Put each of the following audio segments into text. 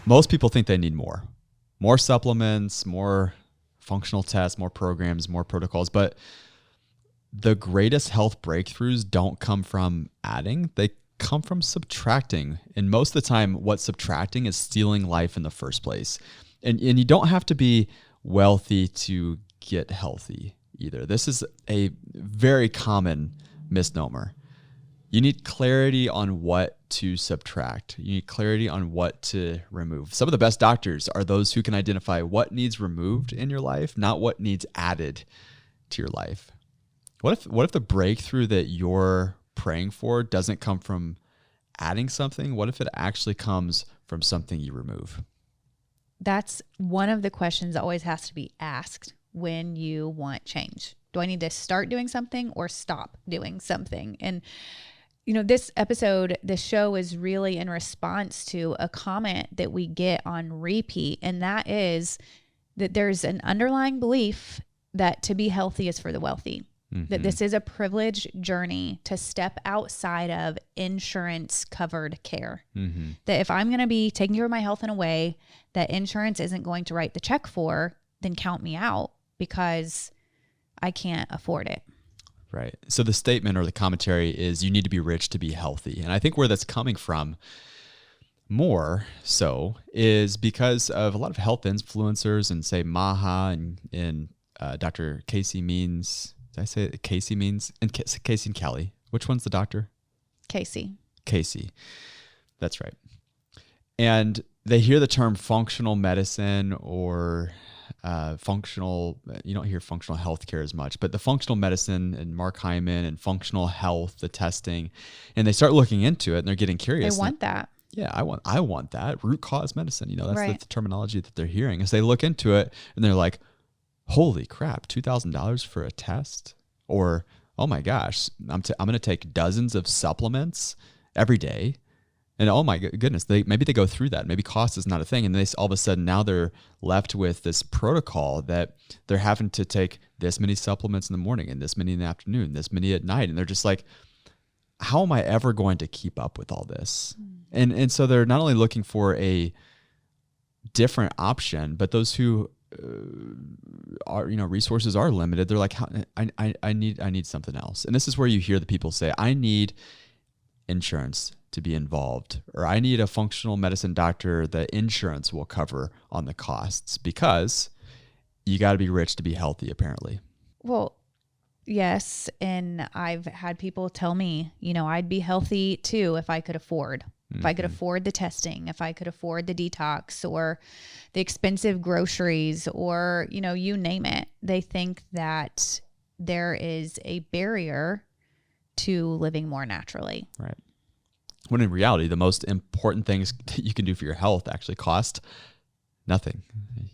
Most people think they need more supplements, more functional tests, more programs, more protocols. But the greatest health breakthroughs don't come from adding, they come from subtracting. And most of the time, what's subtracting is stealing life in the first place. And you don't have to be wealthy to get healthy either. This is a very common misnomer. You need clarity on what to subtract. You need clarity on what to remove. Some of the best doctors are those who can identify what needs removed in your life, not what needs added to your life. What if the breakthrough that you're praying for doesn't come from adding something? What if it actually comes from something you remove? That's one of the questions that always has to be asked when you want change. Do I need to start doing something or stop doing something? And this show is really in response to a comment that we get on repeat. And that is that there's an underlying belief that to be healthy is for the wealthy, that this is a privileged journey to step outside of insurance covered care. That if I'm going to be taking care of my health in a way that insurance isn't going to write the check for, then count me out because I can't afford it. Right. So the statement or the commentary is you need to be rich to be healthy. And I think where that's coming from more so is because of a lot of health influencers and say Maha and Dr. Casey Means. Did I say it? Casey Means? And Casey and Kelly. Which one's the doctor? Casey. That's right. And they hear the term functional medicine or functional, you don't hear functional healthcare as much, but the functional medicine and Mark Hyman and functional health, the testing, and they start looking into it and they're getting curious. They want that. Yeah, I want that. Root cause medicine, that's right. the terminology that they're hearing as they look into it and they're like, holy crap, $2,000 for a test? Or, oh my gosh, I'm going to take dozens of supplements every day. And oh my goodness, maybe they go through that. Maybe cost is not a thing. And they all of a sudden now they're left with this protocol that they're having to take this many supplements in the morning and this many in the afternoon, this many at night. And they're just like, how am I ever going to keep up with all this? And so they're not only looking for a different option, but those who are, resources are limited. They're like, I need something else. And this is where you hear the people say, I need insurance to be involved, or I need a functional medicine doctor that insurance will cover on the costs, because you got to be rich to be healthy, apparently. Well, yes. And I've had people tell me, I'd be healthy too if I could afford. If I could afford the testing, if I could afford the detox or the expensive groceries or, you name it. They think that there is a barrier to living more naturally. Right. When in reality, the most important things that you can do for your health actually cost nothing.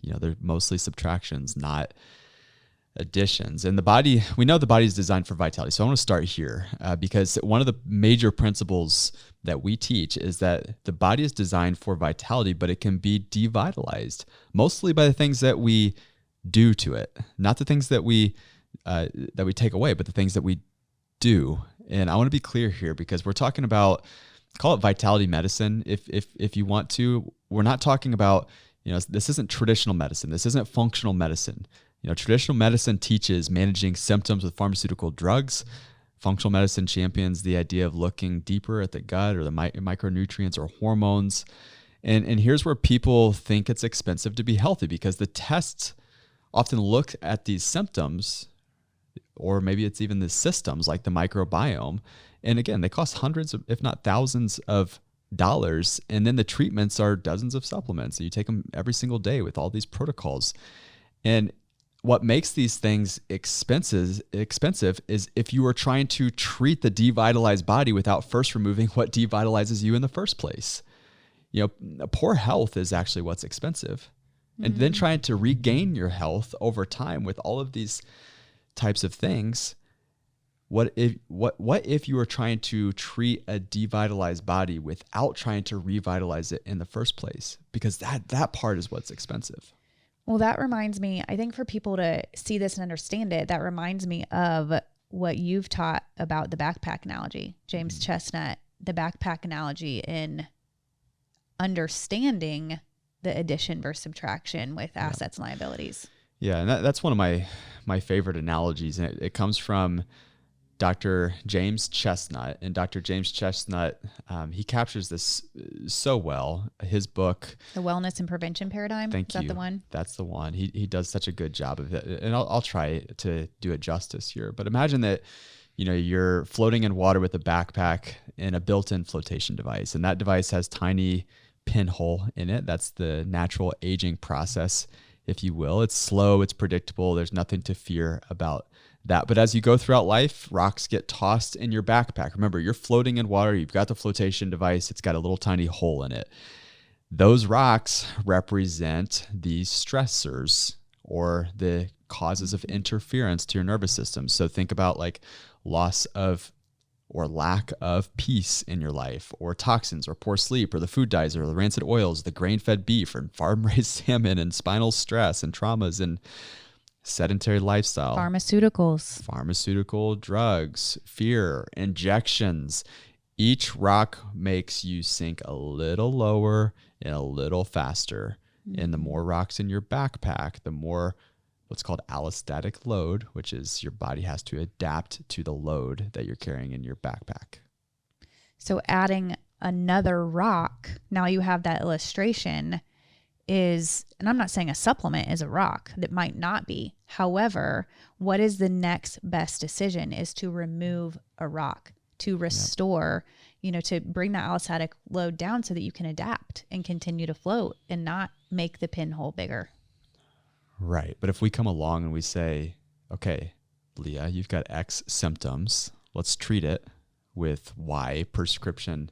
They're mostly subtractions, not additions. And we know the body is designed for vitality. So I want to start here because one of the major principles that we teach is that the body is designed for vitality, but it can be devitalized mostly by the things that we do to it, not the things that we take away, but the things that we do. And I want to be clear here because we're talking about, call it vitality medicine if you want to. We're not talking about, this isn't traditional medicine. This isn't functional medicine. Traditional medicine teaches managing symptoms with pharmaceutical drugs. Functional medicine champions the idea of looking deeper at the gut or the micronutrients or hormones. And here's where people think it's expensive to be healthy, because the tests often look at these symptoms, or maybe it's even the systems like the microbiome. And again, they cost hundreds of, if not thousands of dollars. And then the treatments are dozens of supplements. And you take them every single day with all these protocols. And what makes these things expensive is if you are trying to treat the devitalized body without first removing what devitalizes you in the first place. Poor health is actually what's expensive. And then trying to regain your health over time with all of these types of things. What if you were trying to treat a devitalized body without trying to revitalize it in the first place? Because that part is what's expensive. Well, that reminds me, I think for people to see this and understand it, that reminds me of what you've taught about the backpack analogy, James Chestnut, the backpack analogy in understanding the addition versus subtraction with assets and liabilities. Yeah, and that's one of my favorite analogies, and it comes from Dr. James Chestnut. And Dr. James Chestnut, he captures this so well. His book, The Wellness and Prevention Paradigm. Thank Is that you. the one? That's the one. He does such a good job of it, and I'll try to do it justice here. But imagine that, you're floating in water with a backpack and a built-in flotation device, and that device has tiny pinhole in it. That's the natural aging process, if you will. It's slow, it's predictable. There's nothing to fear about that. But as you go throughout life, rocks get tossed in your backpack. Remember, you're floating in water. You've got the flotation device. It's got a little tiny hole in it. Those rocks represent the stressors or the causes of interference to your nervous system. So think about like loss of or lack of peace in your life, or toxins, or poor sleep, or the food dyes, or the rancid oils, the grain-fed beef, or farm-raised salmon, and spinal stress, and traumas, and sedentary lifestyle. Pharmaceutical drugs, fear, injections. Each rock makes you sink a little lower and a little faster. Mm-hmm. And the more rocks in your backpack, the more what's called allostatic load, which is your body has to adapt to the load that you're carrying in your backpack. So adding another rock, now you have that illustration is, and I'm not saying a supplement is a rock, that might not be. However, what is the next best decision is to remove a rock, to restore, to bring that allostatic load down so that you can adapt and continue to float and not make the pinhole bigger. Right. But if we come along and we say, okay, Leah, you've got X symptoms, let's treat it with Y prescription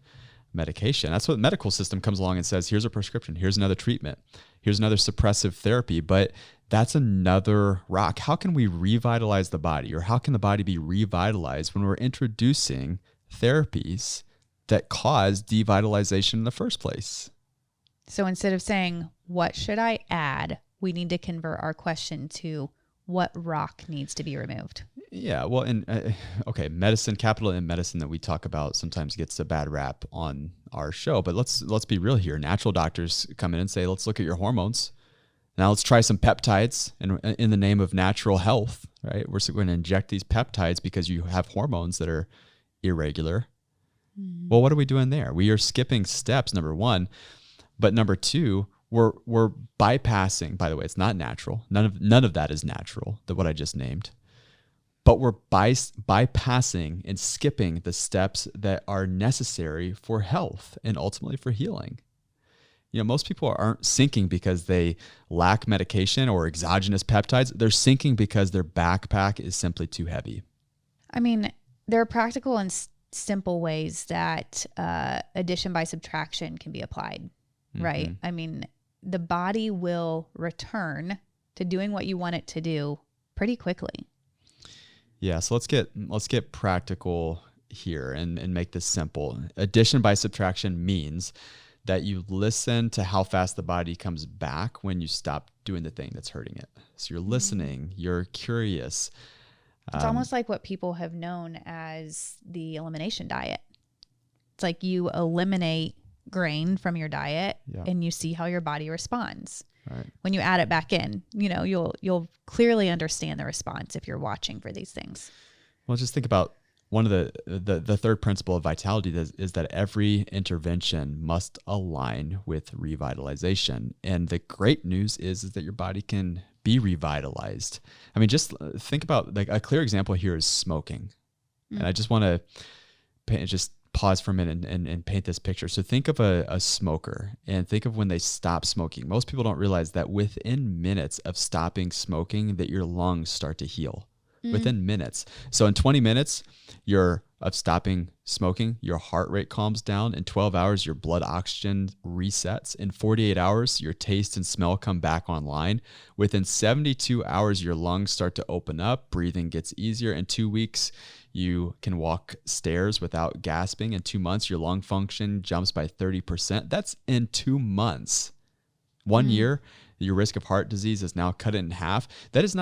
medication. That's what the medical system comes along and says, here's a prescription, here's another treatment, here's another suppressive therapy, but that's another rock. How can we revitalize the body, or how can the body be revitalized when we're introducing therapies that cause devitalization in the first place? So instead of saying, what should I add? We need to convert our question to what rock needs to be removed. Yeah, well, and medicine, capital M medicine that we talk about sometimes gets a bad rap on our show, but let's be real here. Natural doctors come in and say, let's look at your hormones. Now let's try some peptides in the name of natural health, right? We're going to inject these peptides because you have hormones that are irregular. Mm-hmm. Well, what are we doing there? We are skipping steps, number one, but number two, we're bypassing, by the way, it's not natural. None of that is natural, what I just named. But we're bypassing and skipping the steps that are necessary for health and ultimately for healing. Most people aren't sinking because they lack medication or exogenous peptides. They're sinking because their backpack is simply too heavy. I mean, there are practical and simple ways that addition by subtraction can be applied, right? I mean, the body will return to doing what you want it to do pretty quickly. Yeah, so let's get practical here and make this simple. Addition by subtraction means that you listen to how fast the body comes back when you stop doing the thing that's hurting it. So you're listening, you're curious. It's almost like what people have known as the elimination diet. It's like you eliminate grain from your diet and you see how your body responds. Right. When you add it back in, you'll clearly understand the response if you're watching for these things. Well, just think about one of the third principle of vitality is that every intervention must align with revitalization. And the great news is that your body can be revitalized. I mean, just think about, like, a clear example here is smoking. And I just want to just pause for a minute and paint this picture. So think of a smoker and think of when they stop smoking. Most people don't realize that within minutes of stopping smoking that your lungs start to heal. Within minutes. So in 20 minutes of stopping smoking, your heart rate calms down. In 12 hours, your blood oxygen resets. In 48 hours, your taste and smell come back online. Within 72 hours, your lungs start to open up. Breathing gets easier. In 2 weeks, you can walk stairs without gasping. In 2 months, your lung function jumps by 30%. That's in 2 months. 1 year, your risk of heart disease is now cut in half. This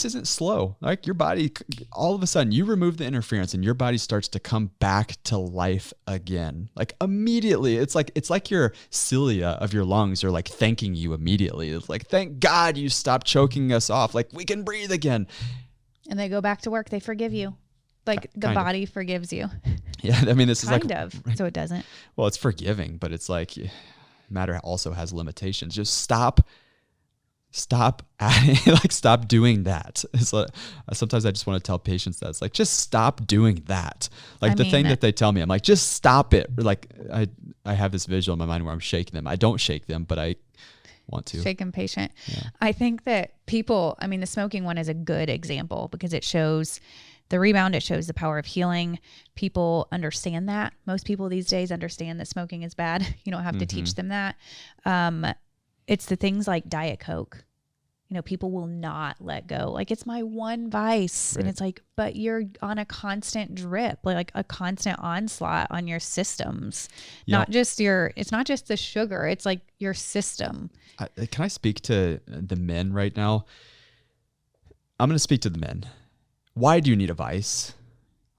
isn't slow. Like your body, all of a sudden you remove the interference and your body starts to come back to life again. Like immediately. It's like your cilia of your lungs are like thanking you immediately. It's like, thank God you stopped choking us off. Like we can breathe again. And they go back to work. They forgive you. Like the body forgives you. Yeah. I mean, this is like, so it doesn't. Well, it's forgiving, but it's like matter also has limitations. Just stop adding, like stop doing that. It's like, sometimes I just want to tell patients that it's like, just stop doing that. Like the thing that they tell me, I'm like, just stop it. Like I have this visual in my mind where I'm shaking them. I don't shake them, but I want to. Shaken patient. Yeah. I think that the smoking one is a good example because it shows the rebound. It shows the power of healing. People understand that. Most people these days understand that smoking is bad. You don't have to teach them that. It's the things like Diet Coke. People will not let go. Like, it's my one vice. Right. And it's like, but you're on a constant drip, like a constant onslaught on your systems. It's not just the sugar. It's like your system. Can I speak to the men right now? I'm going to speak to the men. Why do you need a vice?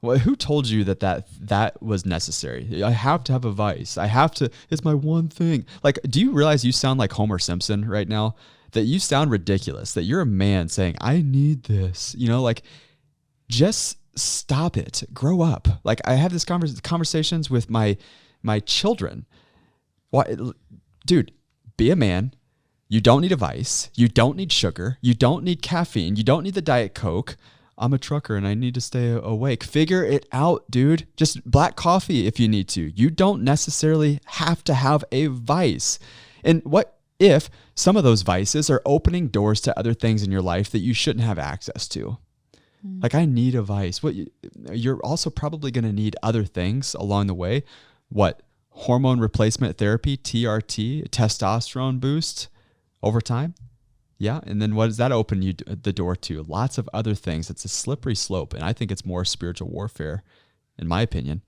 Well, who told you that was necessary? I have to have a vice. It's my one thing. Like, do you realize you sound like Homer Simpson right now? That you sound ridiculous, that you're a man saying, I need this, like just stop it, grow up. Like I have this conversations with my children. Why, dude, be a man. You don't need a vice. You don't need sugar. You don't need caffeine. You don't need the Diet Coke. I'm a trucker and I need to stay awake. Figure it out, dude. Just black coffee if you need to. You don't necessarily have to have a vice. And what if some of those vices are opening doors to other things in your life that you shouldn't have access to? Like, I need a vice. You're also probably going to need other things along the way. What? Hormone replacement therapy, TRT, testosterone boost over time? Yeah. And then what does that open you the door to? Lots of other things. It's a slippery slope. And I think it's more spiritual warfare, in my opinion,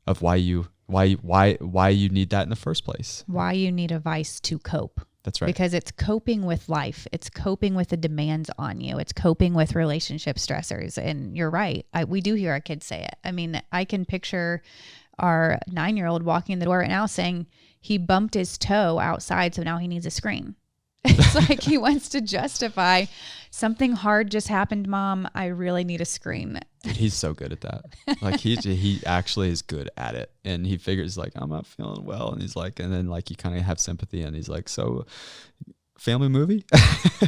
of why you need that in the first place. Why you need a vice to cope. That's right. Because it's coping with life. It's coping with the demands on you. It's coping with relationship stressors. And you're right. We do hear our kids say it. I mean, I can picture our 9-year-old walking in the door right now saying he bumped his toe outside, so now he needs a screen. It's like he wants to justify something hard just happened, Mom. I really need a screen. Dude, he's so good at that. Like he actually is good at it. And he figures like, I'm not feeling well. And he's like, and then like you kind of have sympathy and he's like, so family movie?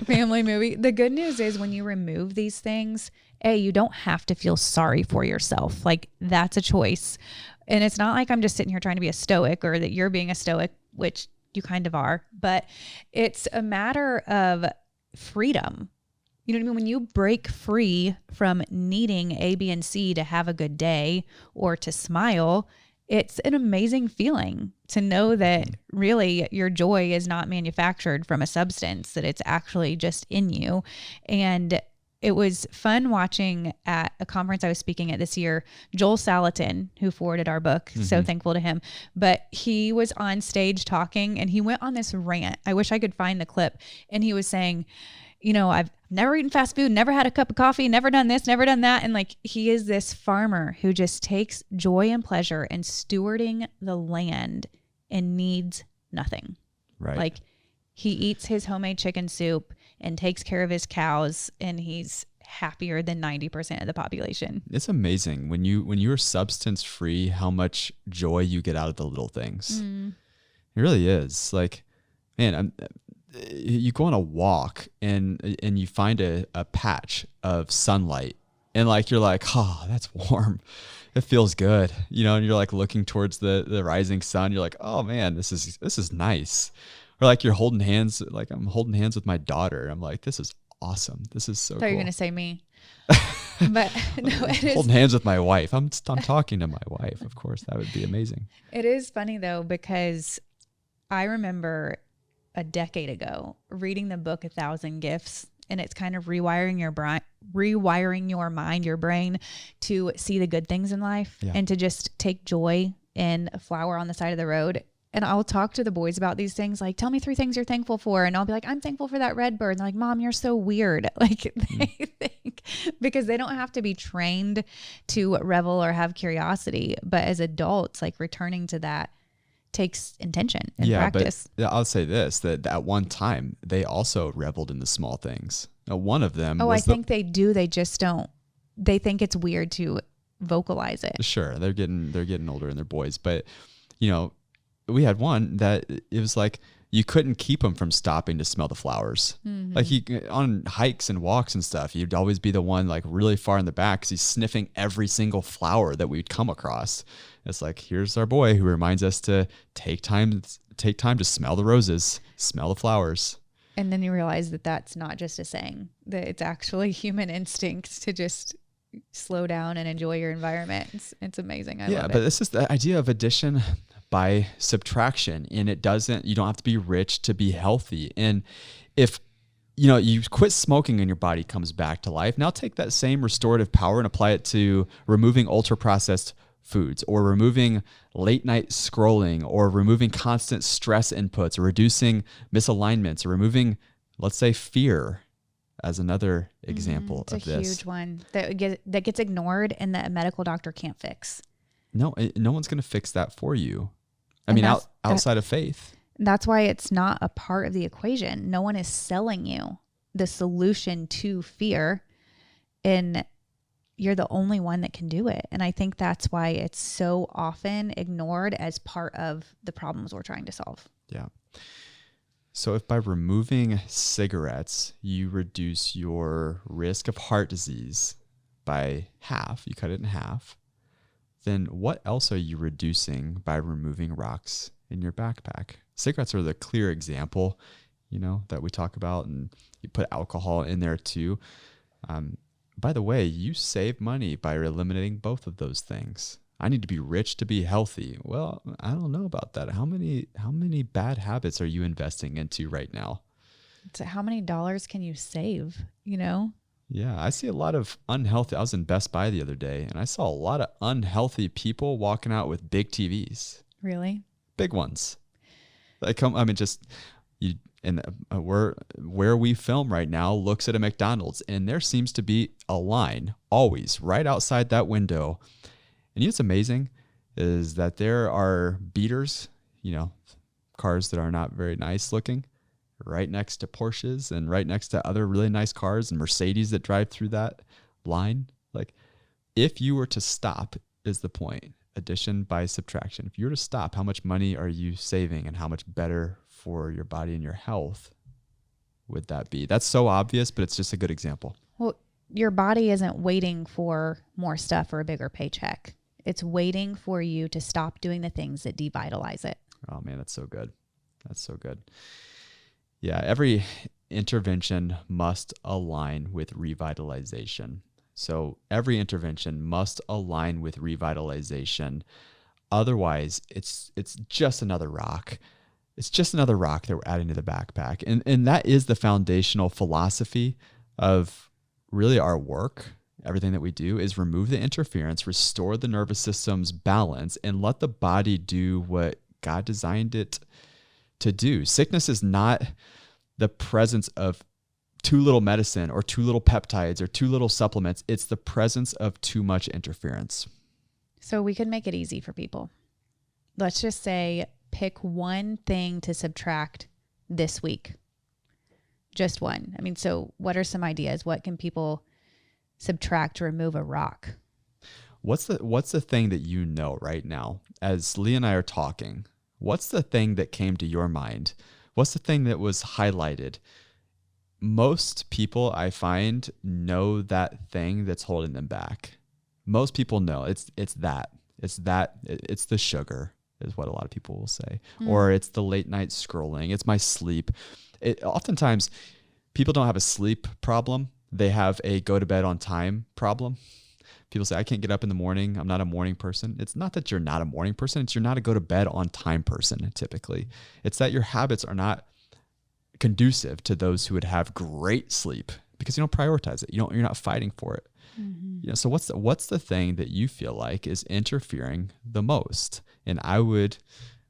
Family movie. The good news is when you remove these things, you don't have to feel sorry for yourself. Like that's a choice. And it's not like I'm just sitting here trying to be a stoic or that you're being a stoic, which you kind of are, but it's a matter of freedom. You know what I mean? When you break free from needing A, B, and C to have a good day or to smile, it's an amazing feeling to know that really your joy is not manufactured from a substance, that it's actually just in you. And it was fun watching at a conference I was speaking at this year, Joel Salatin, who forwarded our book. So thankful to him. But he was on stage talking and he went on this rant. I wish I could find the clip. And he was saying, I've never eaten fast food, never had a cup of coffee, never done this, never done that. And like, he is this farmer who just takes joy and pleasure in stewarding the land and needs nothing. Right. Like he eats his homemade chicken soup and takes care of his cows, and he's happier than 90% of the population. It's amazing when you're substance free, how much joy you get out of the little things. It really is. Like, man, you go on a walk and you find a patch of sunlight, and like you're like, oh, that's warm. It feels good, and you're like looking towards the rising sun. You're like, oh man, this is nice. Or like you're holding hands, like I'm holding hands with my daughter. I'm like, this is awesome. This is so cool. I thought you were going to say me. But no, it is. Holding hands with my wife. I'm talking to my wife. Of course, that would be amazing. It is funny though, because I remember a decade ago reading the book 1,000 Gifts, and it's kind of rewiring your mind, your brain to see the good things in life and to just take joy in a flower on the side of the road. And I'll talk to the boys about these things. Like, tell me 3 things you're thankful for. And I'll be like, I'm thankful for that red bird. And they're like, Mom, you're so weird. Like they think, because they don't have to be trained to revel or have curiosity. But as adults, like returning to that takes intention and practice. But I'll say this, that at one time they also reveled in the small things. Now, one of them I think they do. They just don't. They think it's weird to vocalize it. Sure, they're getting older and they're boys, but you know, we had one that it was like you couldn't keep him from stopping to smell the flowers. Like he on hikes and walks and stuff, he'd always be the one like really far in the back because he's sniffing every single flower that we'd come across. It's like, here's our boy who reminds us to take time to smell the roses, smell the flowers. And then you realize that that's not just a saying, that it's actually human instinct to just slow down and enjoy your environment. It's amazing. I love it. But this is the idea of addition by subtraction, and you don't have to be rich to be healthy. And if you quit smoking and your body comes back to life, now take that same restorative power and apply it to removing ultra processed foods, or removing late night scrolling, or removing constant stress inputs, or reducing misalignments, or removing, let's say, fear as another example of this. It's a huge one that gets ignored and that a medical doctor can't fix. No one's going to fix that for you. I mean, outside of faith. That's why it's not a part of the equation. No one is selling you the solution to fear, and you're the only one that can do it. And I think that's why it's so often ignored as part of the problems we're trying to solve. Yeah. So if by removing cigarettes, you reduce your risk of heart disease by half, you cut it in half, then what else are you reducing by removing rocks in your backpack? Cigarettes are the clear example, that we talk about, and you put alcohol in there too. By the way, you save money by eliminating both of those things. I need to be rich to be healthy. Well, I don't know about that. How many bad habits are you investing into right now? So how many dollars can you save, Yeah, I see a lot of unhealthy. I was in Best Buy the other day, and I saw a lot of unhealthy people walking out with big TVs. Really? Big ones. Where we film right now looks at a McDonald's, and there seems to be a line always right outside that window. And what's amazing is that there are beaters, cars that are not very nice looking, right next to Porsches and right next to other really nice cars and Mercedes that drive through that line. Like, if you were to stop, is the point. Addition by subtraction. If you were to stop, how much money are you saving, and how much better for your body and your health would that be? That's so obvious, but it's just a good example. Well, your body isn't waiting for more stuff or a bigger paycheck. It's waiting for you to stop doing the things that devitalize it. Oh man, that's so good. That's so good. Yeah, every intervention must align with revitalization. So every intervention must align with revitalization. Otherwise, it's just another rock. It's just another rock that we're adding to the backpack. And that is the foundational philosophy of really our work. Everything that we do is remove the interference, restore the nervous system's balance, and let the body do what God designed it to do. Sickness is not the presence of too little medicine or too little peptides or too little supplements. It's the presence of too much interference. So we could make it easy for people. Let's just say, pick one thing to subtract this week. Just one. I mean, so what are some ideas? What can people subtract to remove a rock? What's the thing that right now, as Lee and I are talking, what's the thing that came to your mind? What's the thing that was highlighted? Most people, I find, know that thing that's holding them back. Most people know it's the sugar is what a lot of people will say, or it's the late night scrolling. It's my sleep. Oftentimes people don't have a sleep problem. They have a go to bed on time problem. People say, I can't get up in the morning. I'm not a morning person. It's not that you're not a morning person. It's you're not a go to bed on time person. Typically it's that your habits are not conducive to those who would have great sleep because you don't prioritize it. You're not fighting for it. Mm-hmm. So what's the thing that you feel like is interfering the most? And I would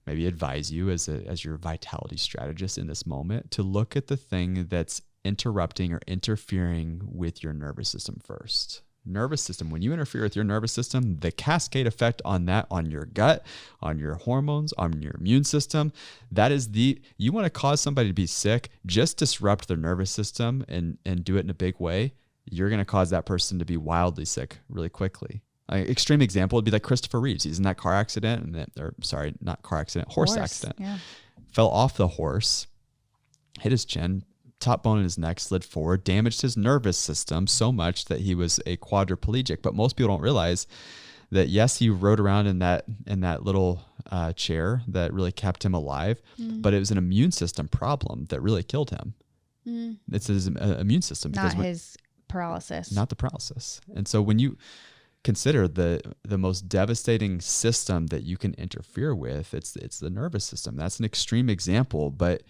maybe advise you as your vitality strategist in this moment to look at the thing that's interrupting or interfering with your nervous system first. Nervous system, when you interfere with your nervous system, the cascade effect on that, on your gut, on your hormones, on your immune system, you want to cause somebody to be sick, just disrupt their nervous system and do it in a big way. You're going to cause that person to be wildly sick really quickly. An extreme example would be like Christopher Reeves. He's in that car accident, horse accident. Yeah. Fell off the horse, hit his chin, top bone in his neck slid forward, damaged his nervous system so much that he was a quadriplegic. But most people don't realize that, yes, he rode around in that little chair that really kept him alive, but it was an immune system problem that really killed him. It's his immune system. Not his paralysis. Not the paralysis. And so when you consider the most devastating system that you can interfere with, it's the nervous system. That's an extreme example, but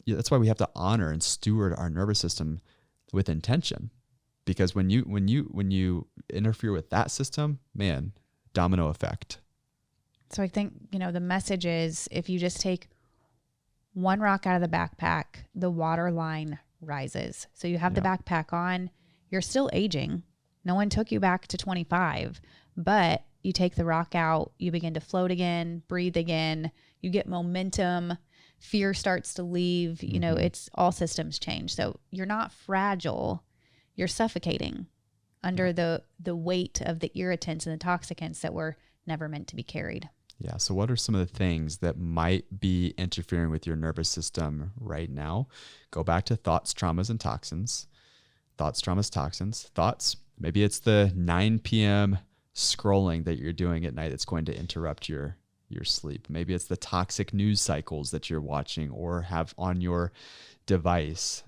that's why we have to honor and steward our nervous system with intention, because when you interfere with that system, man, domino effect. So I think, the message is, if you just take one rock out of the backpack, the water line rises. So you have the backpack on, you're still aging. No one took you back to 25, but you take the rock out, you begin to float again, breathe again, you get momentum, fear starts to leave, it's all systems change. So you're not fragile, you're suffocating under the weight of the irritants and the toxicants that were never meant to be carried. Yeah. So what are some of the things that might be interfering with your nervous system right now? Go back to thoughts, traumas, and toxins. Thoughts, traumas, toxins. Thoughts, maybe it's the 9 p.m. scrolling that you're doing at night that's going to interrupt your sleep. Maybe it's the toxic news cycles that you're watching or have on your device.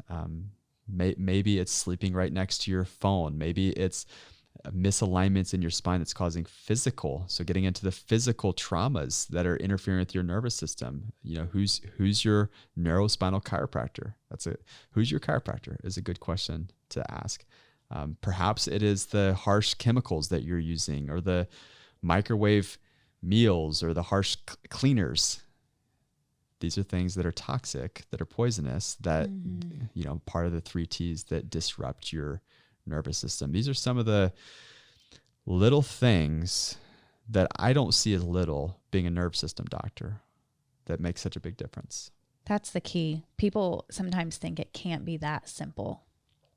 Maybe it's sleeping right next to your phone. Maybe it's misalignments in your spine that's causing physical. So getting into the physical traumas that are interfering with your nervous system. Who's your neurospinal chiropractor? Who's your chiropractor is a good question to ask. Perhaps it is the harsh chemicals that you're using, or the microwave meals, or the harsh cleaners. These are things that are toxic, that are poisonous, that, part of the 3 T's that disrupt your nervous system. These are some of the little things that I don't see as little, being a nerve system doctor, that makes such a big difference. That's the key. People sometimes think it can't be that simple.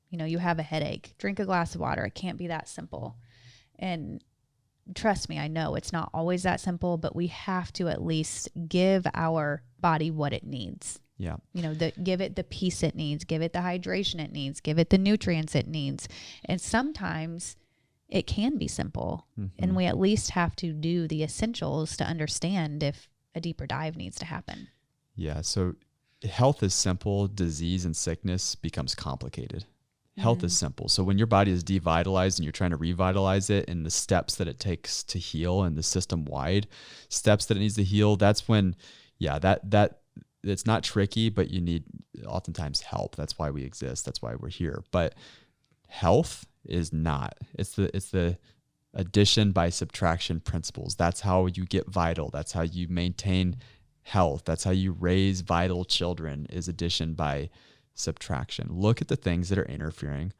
You have a headache, drink a glass of water. It can't be that simple. And trust me, I know it's not always that simple, but we have to at least give our body what it needs. Yeah. Give it the peace it needs, give it the hydration it needs, give it the nutrients it needs. And sometimes it can be simple, and we at least have to do the essentials to understand if a deeper dive needs to happen. Yeah. So health is simple. Disease and sickness becomes complicated. Health is simple. So when your body is devitalized and you're trying to revitalize it, and the steps that it takes to heal, and the system-wide steps that it needs to heal, that's when, that it's not tricky, but you need oftentimes help. That's why we exist. That's why we're here. But health is not. It's the addition by subtraction principles. That's how you get vital. That's how you maintain health. That's how you raise vital children, is addition by subtraction. Look at the things that are interfering,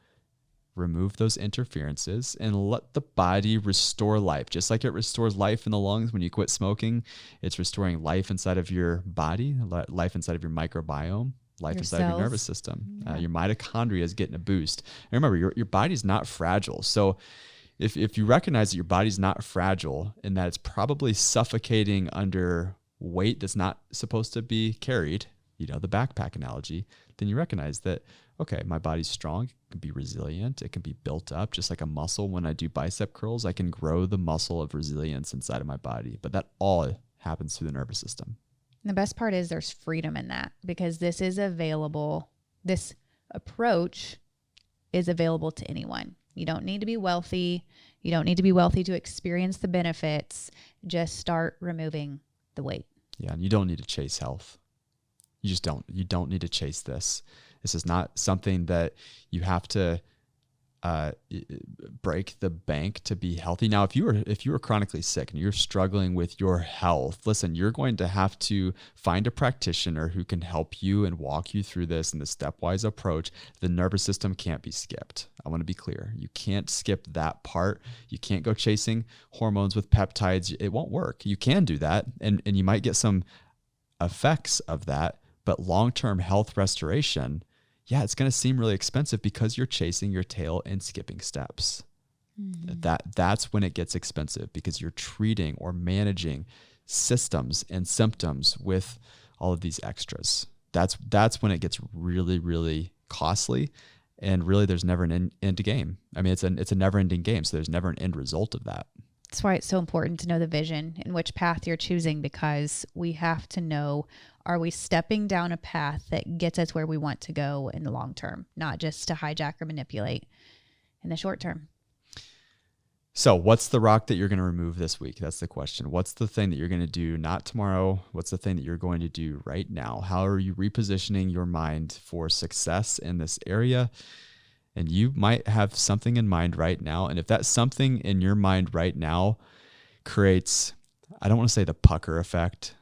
remove those interferences, and let the body restore life. Just like it restores life in the lungs when you quit smoking, it's restoring life inside of your body, life inside of your microbiome, life inside of your nervous system. Your mitochondria is getting a boost. And remember, your body's not fragile. So if you recognize that your body's not fragile, and that it's probably suffocating under weight that's not supposed to be carried, the backpack analogy, then you recognize that, okay, my body's strong, it can be resilient, it can be built up, just like a muscle. When I do bicep curls, I can grow the muscle of resilience inside of my body. But that all happens through the nervous system. And the best part is there's freedom in that, because this is available. This approach is available to anyone. You don't need to be wealthy. You don't need to be wealthy to experience the benefits. Just start removing the weight. Yeah, and you don't need to chase health. You just don't. You don't need to chase this. This is not something that you have to break the bank to be healthy. Now, if you are chronically sick and you're struggling with your health, listen, you're going to have to find a practitioner who can help you and walk you through this in the stepwise approach. The nervous system can't be skipped. I want to be clear. You can't skip that part. You can't go chasing hormones with peptides. It won't work. You can do that, and you might get some effects of that, but long-term health restoration, yeah, it's going to seem really expensive because you're chasing your tail and skipping steps. That's when it gets expensive, because you're treating or managing systems and symptoms with all of these extras. That's when it gets really, really costly, and really there's never an end game. I mean, it's a never-ending game, so there's never an end result of that. That's why it's so important to know the vision and which path you're choosing, because we have to know, are we stepping down a path that gets us where we want to go in the long term, not just to hijack or manipulate in the short term. So what's the rock that you're going to remove this week? That's the question. What's the thing that you're going to do not tomorrow? What's the thing that you're going to do right now? How are you repositioning your mind for success in this area? And you might have something in mind right now. And if that something in your mind right now creates, I don't want to say the pucker effect,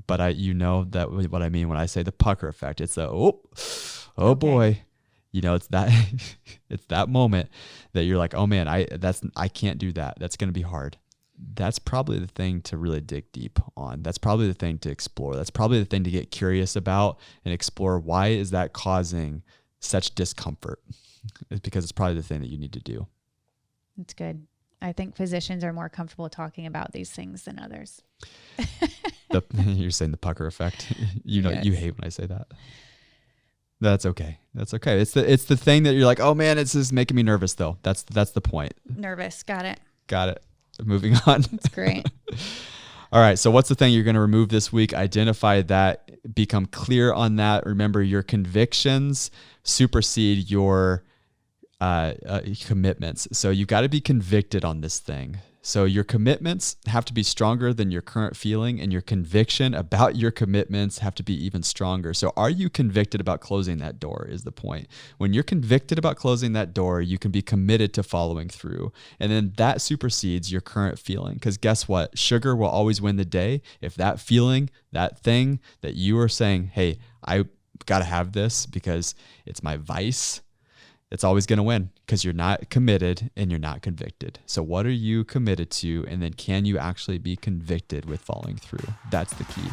but you know that what I mean when I say the pucker effect. It's the, oh boy, you know, it's that, it's that moment that you're like, oh man, I can't do that. That's going to be hard. That's probably the thing to really dig deep on. That's probably the thing to explore. That's probably the thing to get curious about and explore. Why is that causing such discomfort? It's because it's probably the thing that you need to do. That's good. I think physicians are more comfortable talking about these things than others. You're saying the pucker effect. You know, yes. You hate when I say that. That's okay. That's okay. It's the thing that you're like, oh man, it's just making me nervous though. That's the point. Nervous. Got it. Moving on. That's great. All right. So what's the thing you're going to remove this week? Identify that, become clear on that. Remember, your convictions supersede your commitments. So you got to be convicted on this thing. So your commitments have to be stronger than your current feeling, and your conviction about your commitments have to be even stronger. So are you convicted about closing that door is the point. When you're convicted about closing that door, you can be committed to following through. And then that supersedes your current feeling, because guess what? Sugar will always win the day. If that feeling, that thing that you are saying, hey, I got to have this because it's my vice, it's always going to win, because you're not committed and you're not convicted. So what are you committed to? And then can you actually be convicted with following through? That's the key.